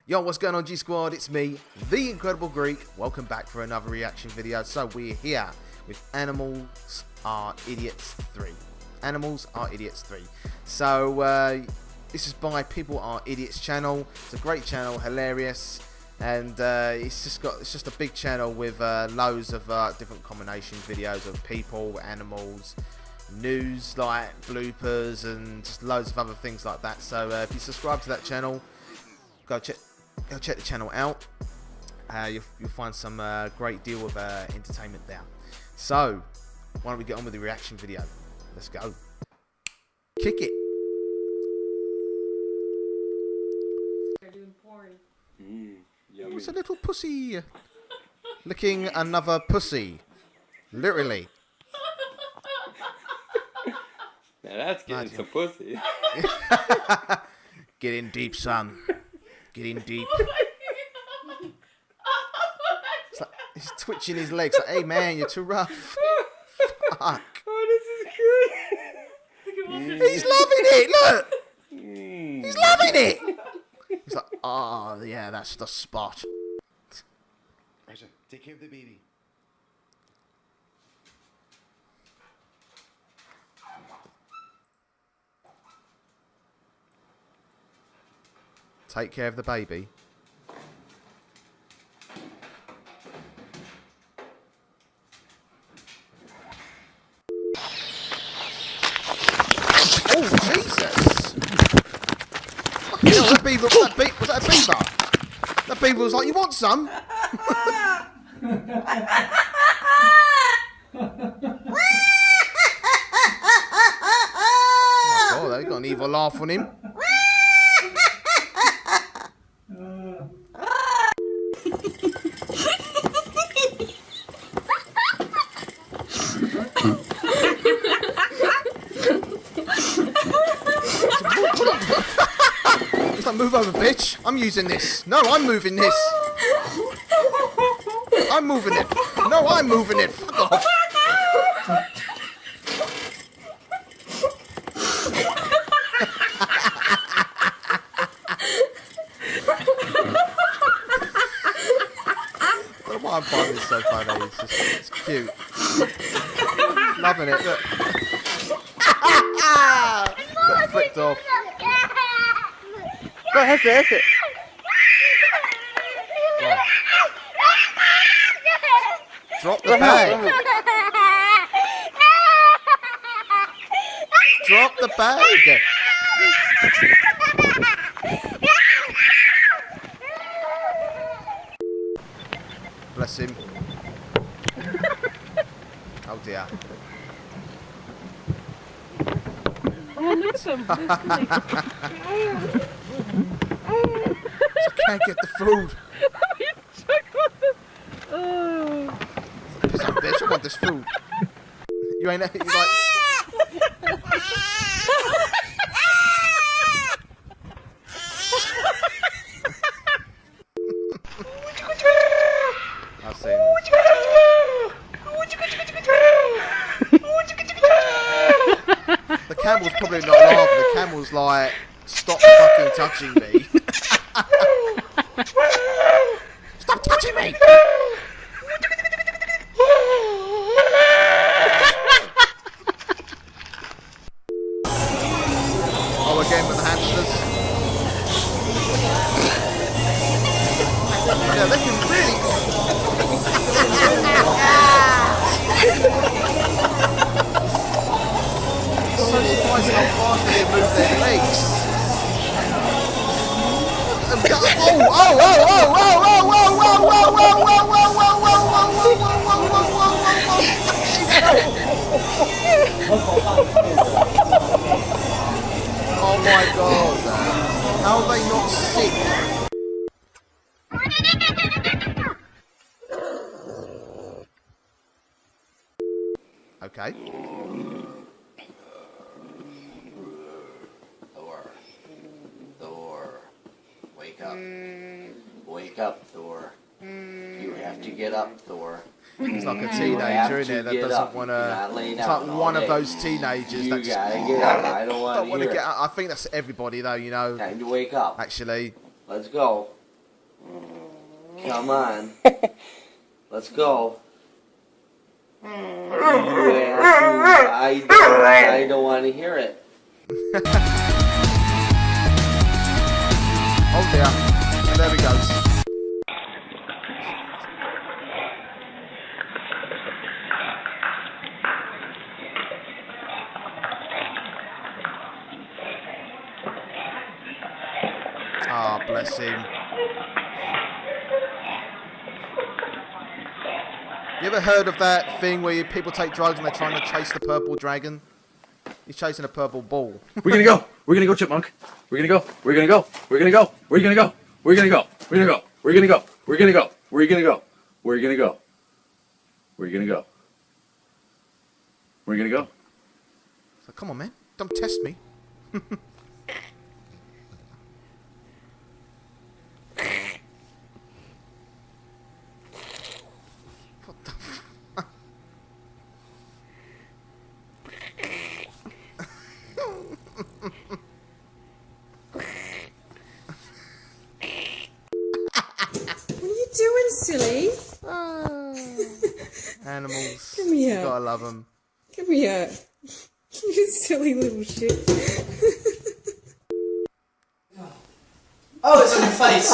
Yo, what's going on, G Squad? It's me, the Incredible Greek. Welcome back for another reaction video. So we're here with Animals Are Idiots 3. Animals Are Idiots 3. So this is by People Are Idiots channel. It's a great channel, hilarious, and it's just a big channel with loads of different combination videos of people, animals, news like bloopers, and just loads of other things like that. So if you subscribe to that channel, go check the channel out. You'll find some great deal of entertainment there. So why don't we get on with the reaction video? Let's go. Kick it. They're doing porn. Oh, it's a little pussy licking another pussy, literally. Now that's getting some pussy. Get in deep, son. Get in deep. It's like he's twitching his legs. Like, hey man, you're too rough. Fuck. Oh, this is good. He's loving it. Look. He's loving it. He's like, oh yeah, that's the spot. Aisha, take care of the baby. Take care of the baby. Oh Jesus! You know, that beaver, was that a beaver? That beaver was like, you want some? Oh, they got an evil laugh on him. It's like, move over, bitch. I'm using this. No, I'm moving this. I'm moving it. No, I'm moving it. Fuck off. I don't know why I'm finding this so funny. It's cute. Loving it. Look. Got flicked off. Go, that's it. Drop the bag. Drop the bag. Bless him. Oh dear. Oh, look at them. I can't get the food. Oh. Piss off, bitch. I want this food. You ain't he's like. I've seen the camel's probably not laughing. The camel's like, stop fucking touching me. Stop touching me. Oh, again with the hamsters. Yeah, they can really. So surprised how fast they move their legs. Oh my god, how are they not sick? Okay. Thor, wake up. Wake up, Thor. You have to get up, Thor. He's like a teenager, isn't it? That doesn't want to. It's like one of those teenagers that just gotta get up. I don't want to get out. I think that's everybody, though. You know. Time to wake up. Actually. Let's go. Come on. Let's go. I don't want to hear it. Oh dear. And there he goes. Ah, oh, bless him. You ever heard of that thing where people take drugs and they're trying to chase the purple dragon? He's chasing a purple ball. We're gonna go. We're gonna go, Chipmunk. We're gonna go. We're gonna go. We're gonna go. We're gonna go. We're gonna go. We're gonna go. We're gonna go. We're gonna go. We're gonna go. We're gonna go. We're gonna go. We're gonna go. So come on, man. Don't test me. What the fuck? What are you doing, silly? Animals. Come here. You gotta love them. Come here. You silly little shit. Oh, it's on your face.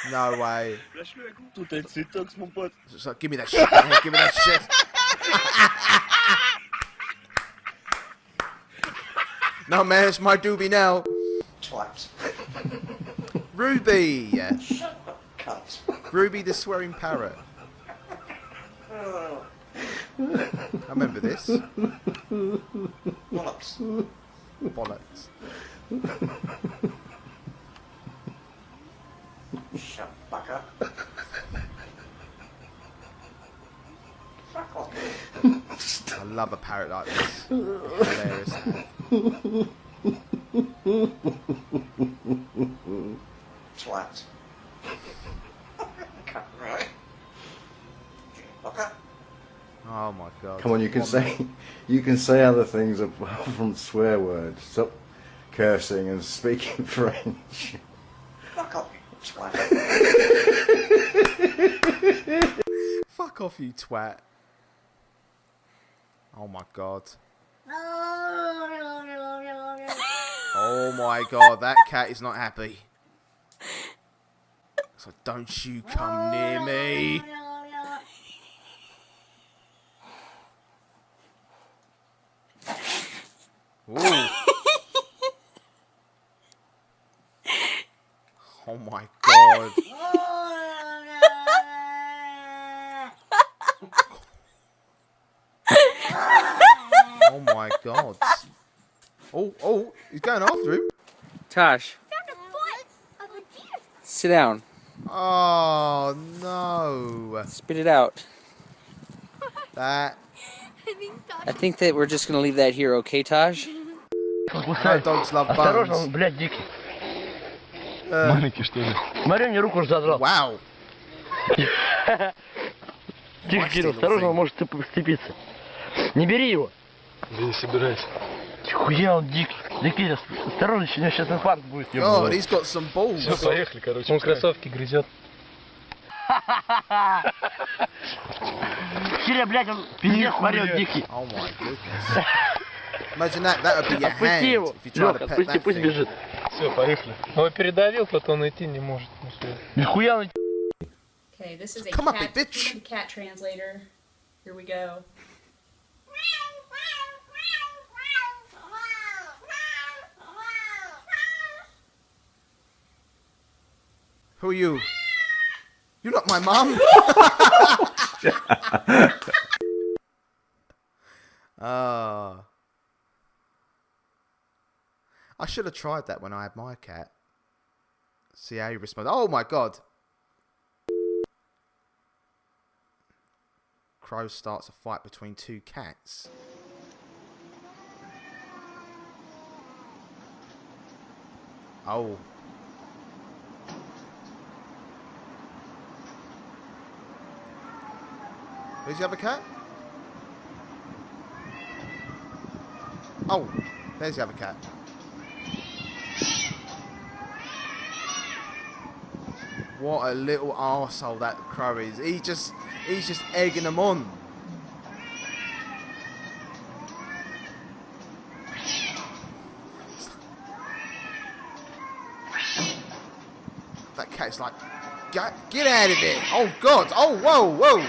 No way. Тут цветок, mon pote. It's like, give me that shit, man. Give me that shit. No, man, it's my doobie now. Twat. Ruby. Cunt. Ruby the swearing parrot. I remember this. Bollocks. Bollocks. Shut fuck up. Fuck off. I love a parrot like this. Hilarious. Twat. Cut right. Fuck up. Oh my god. Come on, you can say other things apart from swear words. Stop cursing and speaking French. Fuck off, twat. Fuck off, you twat. Oh my god. Oh my god, that cat is not happy. So don't you come near me. Ooh. Oh my god. Oh my god. Oh, he's going after him. Tosh, sit down. Oh no. Spit it out. That. I think that we're just gonna leave that here, okay, Tosh? No dogs love bones. Блядь, дикий. Маленький, что ли? Смотри, мне руку задрал. Wow. Тихо, Кирилл, осторожно, он может сцепиться. Не бери его. Да не собираюсь. Хуя он дикий. Да, Кирилл, осторожно, сейчас инфаркт будет. God, he's got some balls. Все, поехали, короче. Он кроссовки грызет. Кирилл, блядь, он пиздец, смотри, он дикий. Oh my goodness. Imagine that would be your Отпусти hand его. if you try Лёх, to pet отпусти, that пусть thing. бежит. Все, поехали. Но его передавил, кто-то он идти не может. Нихуя он... Okay, this is a Come up, cat, bitch. cat translator. Here we go. Who are you? You're not my mum. I should have tried that when I had my cat. See how he responds. Oh my god. Crow starts a fight between two cats. Oh. Where's the other cat? Oh, there's the other cat. What a little arsehole that crow is. He's just egging them on. That cat's like, get out of there. Oh God. Oh, whoa, whoa.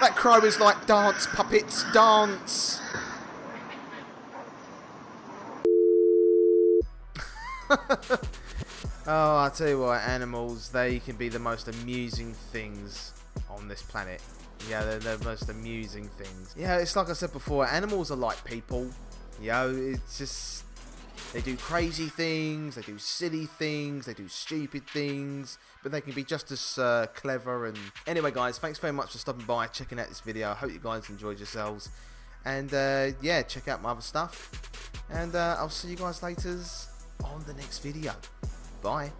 That crow is like, dance, puppets, dance. Oh, I tell you what, animals, they can be the most amusing things on this planet. Yeah, they're the most amusing things. Yeah, it's like I said before, animals are like people. You know, it's just, they do crazy things, they do silly things, they do stupid things, but they can be just as clever. And anyway, guys, thanks very much for stopping by, checking out this video. I hope you guys enjoyed yourselves. And yeah, check out my other stuff. And I'll see you guys later on the next video. Bye.